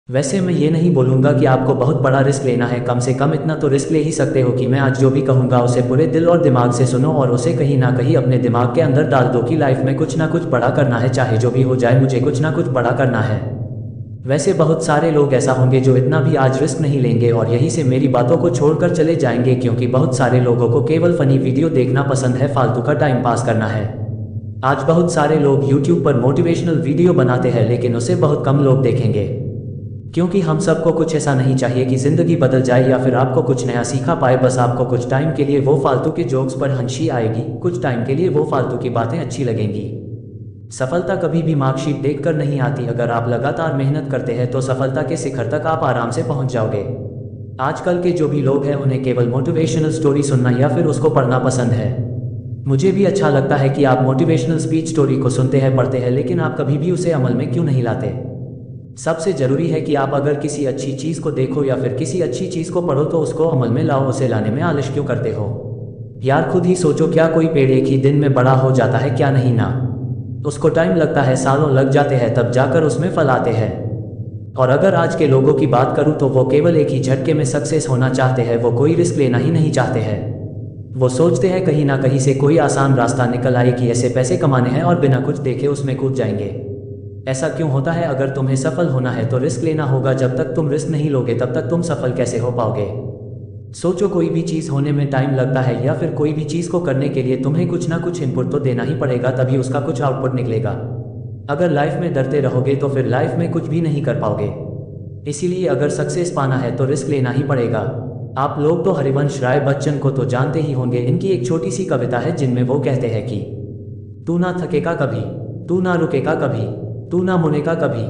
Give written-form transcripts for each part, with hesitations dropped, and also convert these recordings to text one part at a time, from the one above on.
वैसे मैं ये नहीं बोलूँगा कि आपको बहुत बड़ा रिस्क लेना है, कम से कम इतना तो रिस्क ले ही सकते हो कि मैं आज जो भी कहूँगा उसे पूरे दिल और दिमाग से सुनो और उसे कहीं ना कहीं अपने दिमाग के अंदर डाल दो कि लाइफ में कुछ ना कुछ बड़ा करना है, चाहे जो भी हो जाए मुझे कुछ ना कुछ बड़ा करना है। वैसे बहुत सारे लोग ऐसा होंगे जो इतना भी आज रिस्क नहीं लेंगे और यहीं से मेरी बातों को छोड़कर चले जाएंगे, क्योंकि बहुत सारे लोगों को केवल फनी वीडियो देखना पसंद है, फालतू का टाइम पास करना है। आज बहुत सारे लोग YouTube पर मोटिवेशनल वीडियो बनाते हैं लेकिन उसे बहुत कम लोग देखेंगे, क्योंकि हम सबको कुछ ऐसा नहीं चाहिए कि ज़िंदगी बदल जाए या फिर आपको कुछ नया सीखा पाए। बस आपको कुछ टाइम के लिए वो फालतू के जोक्स पर हंसी आएगी, कुछ टाइम के लिए वो फालतू की बातें अच्छी लगेंगी। सफलता कभी भी मार्कशीट देखकर नहीं आती, अगर आप लगातार मेहनत करते हैं तो सफलता के शिखर तक आप आराम से पहुंच जाओगे। आजकल के जो भी लोग हैं उन्हें केवल मोटिवेशनल स्टोरी सुनना या फिर उसको पढ़ना पसंद है। मुझे भी अच्छा लगता है कि आप मोटिवेशनल स्पीच स्टोरी को सुनते हैं, पढ़ते हैं, लेकिन आप कभी भी उसे अमल में क्यों नहीं लाते? सबसे ज़रूरी है कि आप अगर किसी अच्छी चीज़ को देखो या फिर किसी अच्छी चीज़ को पढ़ो तो उसको अमल में लाओ, उसे लाने में आलस क्यों करते हो यार? खुद ही सोचो, क्या कोई पेड़ एक ही दिन में बड़ा हो जाता है? क्या नहीं ना, उसको टाइम लगता है, सालों लग जाते हैं, तब जाकर उसमें फल आते हैं। और अगर आज के लोगों की बात करूं तो वो केवल एक ही झटके में सक्सेस होना चाहते हैं, वो कोई रिस्क लेना ही नहीं चाहते हैं। वो सोचते हैं कहीं ना कहीं से कोई आसान रास्ता निकल आए कि ऐसे पैसे कमाने हैं और बिना कुछ देखे उसमें कूद जाएंगे। ऐसा क्यों होता है? अगर तुम्हें सफल होना है तो रिस्क लेना होगा, जब तक तुम रिस्क नहीं लोगे तब तक तुम सफल कैसे हो पाओगे? सोचो, कोई भी चीज़ होने में टाइम लगता है या फिर कोई भी चीज़ को करने के लिए तुम्हें कुछ ना कुछ इनपुट तो देना ही पड़ेगा, तभी उसका कुछ आउटपुट निकलेगा। अगर लाइफ में डरते रहोगे तो फिर लाइफ में कुछ भी नहीं कर पाओगे। इसीलिए अगर सक्सेस पाना है तो रिस्क लेना ही पड़ेगा। आप लोग तो हरिवंश राय बच्चन को तो जानते ही होंगे। इनकी एक छोटी सी कविता है जिनमें वो कहते हैं कि तू ना थकेगा कभी, तू ना रुकेगा कभी, तू ना मुड़ेगा कभी,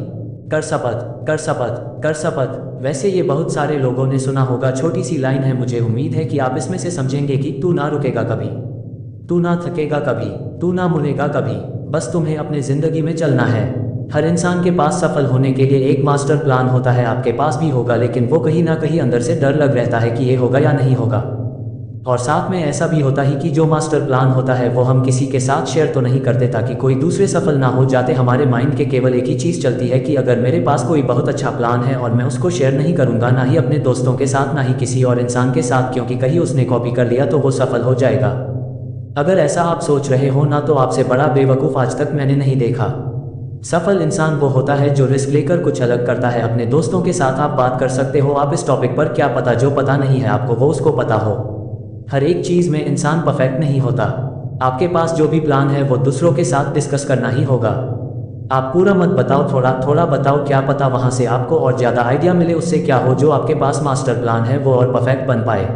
कर शपथ, कर शपथ, कर शपथ। वैसे ये बहुत सारे लोगों ने सुना होगा, छोटी सी लाइन है, मुझे उम्मीद है कि आप इसमें से समझेंगे कि तू ना रुकेगा कभी, तू ना थकेगा कभी, तू ना मुड़ेगा कभी, बस तुम्हें अपने ज़िंदगी में चलना है। हर इंसान के पास सफल होने के लिए एक मास्टर प्लान होता है, आपके पास भी होगा, लेकिन वो कहीं ना कहीं अंदर से डर लग रहता है कि ये होगा या नहीं होगा। और साथ में ऐसा भी होता है कि जो मास्टर प्लान होता है वो हम किसी के साथ शेयर तो नहीं करते ताकि कोई दूसरे सफल ना हो जाते। हमारे माइंड के केवल एक ही चीज़ चलती है कि अगर मेरे पास कोई बहुत अच्छा प्लान है और मैं उसको शेयर नहीं करूंगा, ना ही अपने दोस्तों के साथ, ना ही किसी और इंसान के साथ, क्योंकि कहीं उसने कॉपी कर लिया तो वो सफल हो जाएगा। अगर ऐसा आप सोच रहे हो ना, तो आपसे बड़ा बेवकूफ़ आज तक मैंने नहीं देखा। सफल इंसान वो होता है जो रिस्क लेकर कुछ अलग करता है। अपने दोस्तों के साथ आप बात कर सकते हो आप इस टॉपिक पर, क्या पता जो पता नहीं है आपको वो उसको पता हो। हर एक चीज़ में इंसान परफेक्ट नहीं होता। आपके पास जो भी प्लान है वो दूसरों के साथ डिस्कस करना ही होगा। आप पूरा मत बताओ, थोड़ा थोड़ा बताओ, क्या पता वहाँ से आपको और ज़्यादा आइडिया मिले। उससे क्या हो, जो आपके पास मास्टर प्लान है वो और परफेक्ट बन पाए।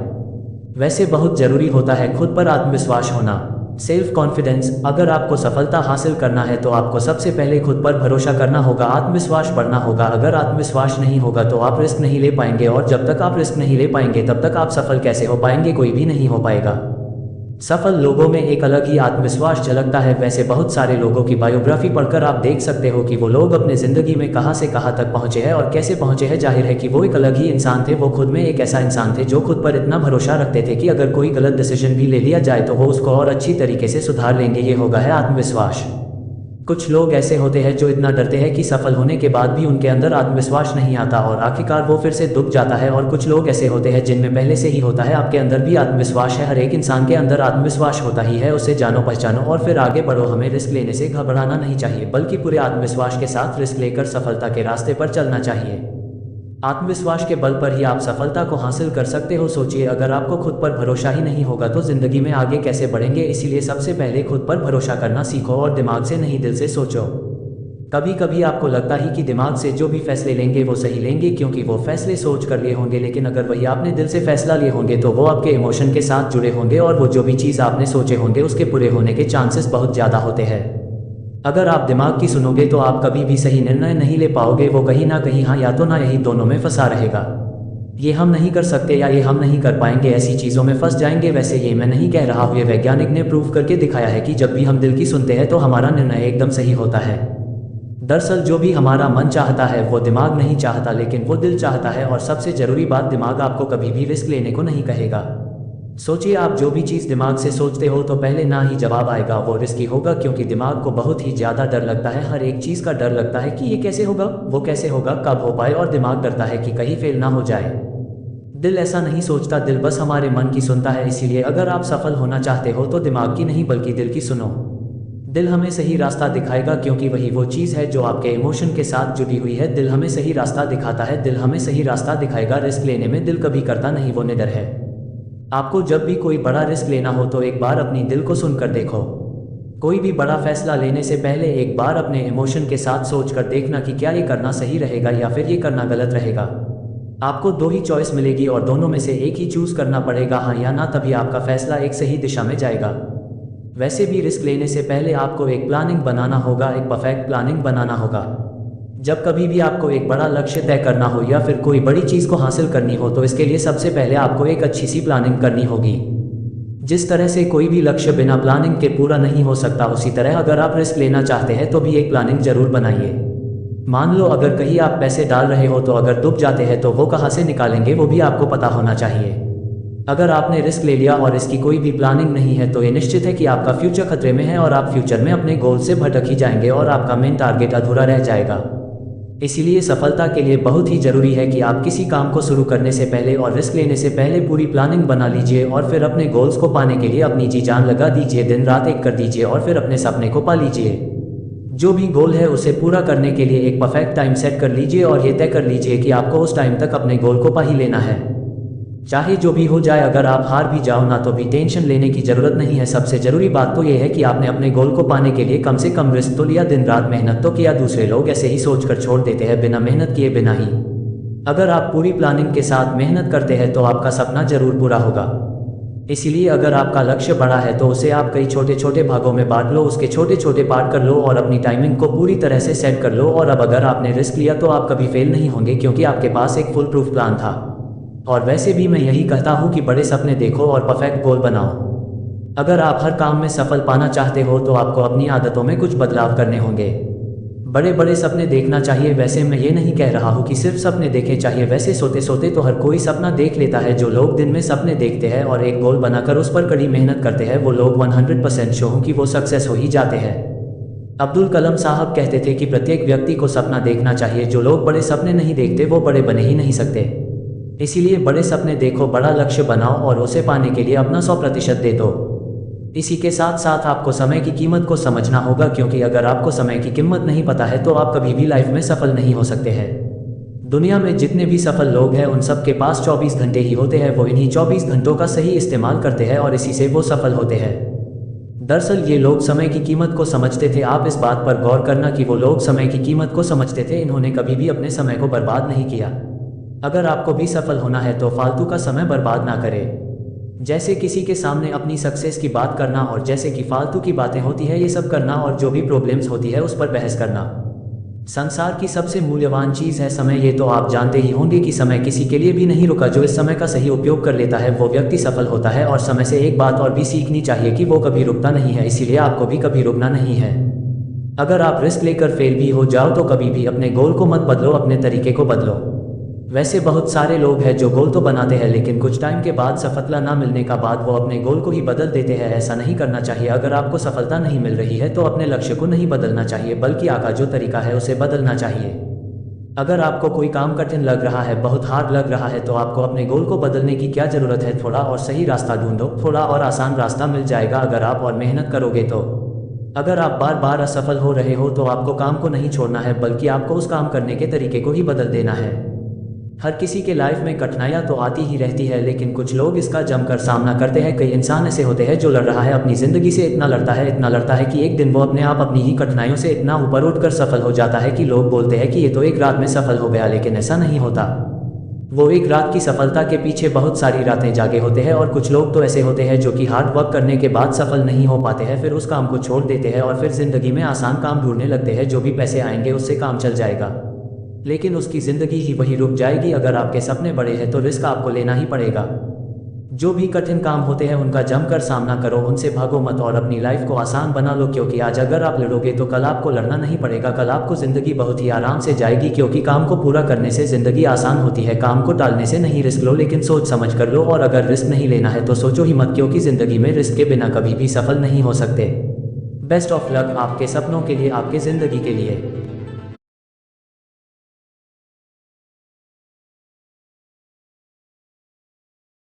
वैसे बहुत ज़रूरी होता है खुद पर आत्मविश्वास होना, सेल्फ कॉन्फिडेंस। अगर आपको सफलता हासिल करना है तो आपको सबसे पहले खुद पर भरोसा करना होगा, आत्मविश्वास बढ़ना होगा। अगर आत्मविश्वास नहीं होगा तो आप रिस्क नहीं ले पाएंगे, और जब तक आप रिस्क नहीं ले पाएंगे तब तक आप सफल कैसे हो पाएंगे? कोई भी नहीं हो पाएगा। सफल लोगों में एक अलग ही आत्मविश्वास झलकता है। वैसे बहुत सारे लोगों की बायोग्राफी पढ़कर आप देख सकते हो कि वो लोग अपने ज़िंदगी में कहाँ से कहाँ तक पहुँचे हैं और कैसे पहुँचे हैं। जाहिर है कि वो एक अलग ही इंसान थे। वो खुद में एक ऐसा इंसान थे जो खुद पर इतना भरोसा रखते थे कि अगर कोई गलत डिसीजन भी ले लिया जाए तो वो उसको और अच्छी तरीके से सुधार लेंगे। ये होगा है आत्मविश्वास। कुछ लोग ऐसे होते हैं जो इतना डरते हैं कि सफल होने के बाद भी उनके अंदर आत्मविश्वास नहीं आता और आखिरकार वो फिर से दुख जाता है। और कुछ लोग ऐसे होते हैं जिनमें पहले से ही होता है। आपके अंदर भी आत्मविश्वास है, हर एक इंसान के अंदर आत्मविश्वास होता ही है। उसे जानो, पहचानो और फिर आगे बढ़ो। हमें रिस्क लेने से घबराना नहीं चाहिए, बल्कि पूरे आत्मविश्वास के साथ रिस्क लेकर सफलता के रास्ते पर चलना चाहिए। आत्मविश्वास के बल पर ही आप सफलता को हासिल कर सकते हो। सोचिए, अगर आपको खुद पर भरोसा ही नहीं होगा तो जिंदगी में आगे कैसे बढ़ेंगे? इसीलिए सबसे पहले खुद पर भरोसा करना सीखो और दिमाग से नहीं दिल से सोचो। कभी कभी आपको लगता ही कि दिमाग से जो भी फैसले लेंगे वो सही लेंगे, क्योंकि वो फैसले सोच कर लिए होंगे, लेकिन अगर वही आपने दिल से फैसला लिए होंगे तो वो आपके इमोशन के साथ जुड़े होंगे और वो जो भी चीज़ आपने सोचे होंगे उसके पूरे होने के चांसेस बहुत ज़्यादा होते हैं। अगर आप दिमाग की सुनोगे तो आप कभी भी सही निर्णय नहीं ले पाओगे। वो कहीं ना कहीं हाँ या तो ना, यही दोनों में फंसा रहेगा। ये हम नहीं कर सकते या ये हम नहीं कर पाएंगे, ऐसी चीज़ों में फंस जाएंगे। वैसे ये मैं नहीं कह रहा हूँ, ये वैज्ञानिक ने प्रूव करके दिखाया है कि जब भी हम दिल की सुनते हैं तो हमारा निर्णय एकदम सही होता है। दरअसल जो भी हमारा मन चाहता है वो दिमाग नहीं चाहता, लेकिन वो दिल चाहता है। और सबसे ज़रूरी बात, दिमाग आपको कभी भी रिस्क लेने को नहीं कहेगा। सोचिए, आप जो भी चीज़ दिमाग से सोचते हो तो पहले ना ही जवाब आएगा वो रिस्की होगा, क्योंकि दिमाग को बहुत ही ज़्यादा डर लगता है। हर एक चीज़ का डर लगता है कि ये कैसे होगा, वो कैसे होगा, कब हो पाए, और दिमाग डरता है कि कहीं फेल ना हो जाए। दिल ऐसा नहीं सोचता, दिल बस हमारे मन की सुनता है। इसीलिए अगर आप सफल होना चाहते हो तो दिमाग की नहीं बल्कि दिल की सुनो। दिल हमें सही रास्ता दिखाएगा, क्योंकि वही वो चीज़ है जो आपके इमोशन के साथ जुड़ी हुई है। दिल हमें सही रास्ता दिखाता है, दिल हमें सही रास्ता दिखाएगा। रिस्क लेने में दिल कभी करता नहीं, वो निडर है। आपको जब भी कोई बड़ा रिस्क लेना हो तो एक बार अपनी दिल को सुनकर देखो। कोई भी बड़ा फैसला लेने से पहले एक बार अपने इमोशन के साथ सोच कर देखना कि क्या ये करना सही रहेगा या फिर ये करना गलत रहेगा। आपको दो ही चॉइस मिलेगी और दोनों में से एक ही चूज करना पड़ेगा, हाँ या ना, तभी आपका फैसला एक सही दिशा में जाएगा। वैसे भी रिस्क लेने से पहले आपको एक प्लानिंग बनाना होगा, एक परफेक्ट प्लानिंग बनाना होगा। जब कभी भी आपको एक बड़ा लक्ष्य तय करना हो या फिर कोई बड़ी चीज़ को हासिल करनी हो तो इसके लिए सबसे पहले आपको एक अच्छी सी प्लानिंग करनी होगी। जिस तरह से कोई भी लक्ष्य बिना प्लानिंग के पूरा नहीं हो सकता, उसी तरह अगर आप रिस्क लेना चाहते हैं तो भी एक प्लानिंग जरूर बनाइए। मान लो अगर कहीं आप पैसे डाल रहे हो तो अगर डूब जाते हैं तो वो कहाँ से निकालेंगे वो भी आपको पता होना चाहिए। अगर आपने रिस्क ले लिया और इसकी कोई भी प्लानिंग नहीं है तो ये निश्चित है कि आपका फ्यूचर खतरे में है और आप फ्यूचर में अपने गोल से भटक ही जाएंगे और आपका मेन टारगेट अधूरा रह जाएगा। इसीलिए सफलता के लिए बहुत ही जरूरी है कि आप किसी काम को शुरू करने से पहले और रिस्क लेने से पहले पूरी प्लानिंग बना लीजिए और फिर अपने गोल्स को पाने के लिए अपनी जी जान लगा दीजिए, दिन रात एक कर दीजिए और फिर अपने सपने को पा लीजिए। जो भी गोल है उसे पूरा करने के लिए एक परफेक्ट टाइम सेट कर लीजिए और ये तय कर लीजिए कि आपको उस टाइम तक अपने गोल को पा ही लेना है। चाहे जो भी हो जाए, अगर आप हार भी जाओ ना तो भी टेंशन लेने की जरूरत नहीं है। सबसे जरूरी बात तो ये है कि आपने अपने गोल को पाने के लिए कम से कम रिस्क तो लिया, दिन रात मेहनत तो किया। दूसरे लोग ऐसे ही सोचकर छोड़ देते हैं बिना मेहनत किए बिना ही। अगर आप पूरी प्लानिंग के साथ मेहनत करते हैं तो आपका सपना जरूर पूरा होगा। इसीलिए अगर आपका लक्ष्य बड़ा है तो उसे आप कई छोटे छोटे भागों में बांट लो, उसके छोटे छोटे पार्ट कर लो और अपनी टाइमिंग को पूरी तरह से सेट कर लो। और अब अगर आपने रिस्क लिया तो आप कभी फेल नहीं होंगे, क्योंकि आपके पास एक फुल प्रूफ प्लान था। और वैसे भी मैं यही कहता हूँ कि बड़े सपने देखो और परफेक्ट गोल बनाओ। अगर आप हर काम में सफल पाना चाहते हो तो आपको अपनी आदतों में कुछ बदलाव करने होंगे। बड़े बड़े सपने देखना चाहिए। वैसे मैं ये नहीं कह रहा हूँ कि सिर्फ सपने देखे चाहिए, वैसे सोते सोते तो हर कोई सपना देख लेता है। जो लोग दिन में सपने देखते हैं और एक गोल बनाकर उस पर कड़ी मेहनत करते हैं वो लोग 100% श्योर हूँ कि वो सक्सेस हो ही जाते हैं। अब्दुल कलाम साहब कहते थे कि प्रत्येक व्यक्ति को सपना देखना चाहिए। जो लोग बड़े सपने नहीं देखते वो बड़े बने ही नहीं सकते। इसीलिए बड़े सपने देखो, बड़ा लक्ष्य बनाओ और उसे पाने के लिए अपना 100% दे दो। इसी के साथ साथ आपको समय की कीमत को समझना होगा, क्योंकि अगर आपको समय की कीमत नहीं पता है तो आप कभी भी लाइफ में सफल नहीं हो सकते हैं। दुनिया में जितने भी सफल लोग हैं उन सब के पास 24 घंटे ही होते हैं। वो इन्हीं 24 घंटों का सही इस्तेमाल करते हैं और इसी से वो सफल होते हैं। दरअसल ये लोग समय की कीमत को समझते थे। आप इस बात पर गौर करना कि वो लोग समय की कीमत को समझते थे, इन्होंने कभी भी अपने समय को बर्बाद नहीं किया। अगर आपको भी सफल होना है तो फालतू का समय बर्बाद ना करें। जैसे किसी के सामने अपनी सक्सेस की बात करना और जैसे कि फालतू की बातें होती है ये सब करना और जो भी प्रॉब्लम्स होती है उस पर बहस करना। संसार की सबसे मूल्यवान चीज़ है समय। ये तो आप जानते ही होंगे कि समय किसी के लिए भी नहीं रुका। जो इस समय का सही उपयोग कर लेता है वो व्यक्ति सफल होता है। और समय से एक बात और भी सीखनी चाहिए कि वो कभी रुकता नहीं है, इसीलिए आपको भी कभी रुकना नहीं है। अगर आप रिस्क लेकर फेल भी हो जाओ तो कभी भी अपने गोल को मत बदलो, अपने तरीके को बदलो। वैसे बहुत सारे लोग हैं जो गोल तो बनाते हैं लेकिन कुछ टाइम के बाद सफलता ना मिलने का बाद वो अपने गोल को ही बदल देते हैं। ऐसा नहीं करना चाहिए। अगर आपको सफलता नहीं मिल रही है तो अपने लक्ष्य को नहीं बदलना चाहिए, बल्कि आगे जो तरीका है उसे बदलना चाहिए। अगर आपको कोई काम कठिन लग रहा है, बहुत हार्ड लग रहा है, तो आपको अपने गोल को बदलने की क्या ज़रूरत है। थोड़ा और सही रास्ता ढूंढो, थोड़ा और आसान रास्ता मिल जाएगा अगर आप और मेहनत करोगे तो। अगर आप बार बार असफल हो रहे हो तो आपको काम को नहीं छोड़ना है, बल्कि आपको उस काम करने के तरीके को ही बदल देना है। हर किसी के लाइफ में कठिनाइयाँ तो आती ही रहती है, लेकिन कुछ लोग इसका जमकर सामना करते हैं। कई इंसान ऐसे होते हैं जो लड़ रहा है अपनी ज़िंदगी से, इतना लड़ता है कि एक दिन वो अपने आप अपनी ही कठिनाइयों से इतना ऊपर उठकर सफल हो जाता है कि लोग बोलते हैं कि ये तो एक रात में सफल हो गया, लेकिन ऐसा नहीं होता। वो एक रात की सफलता के पीछे बहुत सारी रातें जागे होते हैं। और कुछ लोग तो ऐसे होते हैं जो कि हार्ड वर्क करने के बाद सफल नहीं हो पाते हैं, फिर उस काम को छोड़ देते हैं और फिर ज़िंदगी में आसान काम ढूंढने लगते हैं। जो भी पैसे आएंगे उससे काम चल जाएगा, लेकिन उसकी ज़िंदगी ही वही रुक जाएगी। अगर आपके सपने बड़े हैं तो रिस्क आपको लेना ही पड़ेगा। जो भी कठिन काम होते हैं उनका जमकर सामना करो, उनसे भागो मत और अपनी लाइफ को आसान बना लो, क्योंकि आज अगर आप लड़ोगे तो कल आपको लड़ना नहीं पड़ेगा। कल आपको ज़िंदगी बहुत ही आराम से जाएगी, क्योंकि काम को पूरा करने से ज़िंदगी आसान होती है। काम को टालने से नहीं, रिस्क लो लेकिन सोच समझ कर लो, और अगर रिस्क नहीं लेना है तो सोचो ही मत, क्योंकि ज़िंदगी में रिस्क के बिना कभी भी सफल नहीं हो सकते। बेस्ट ऑफ लक आपके सपनों के लिए, आपके ज़िंदगी के लिए।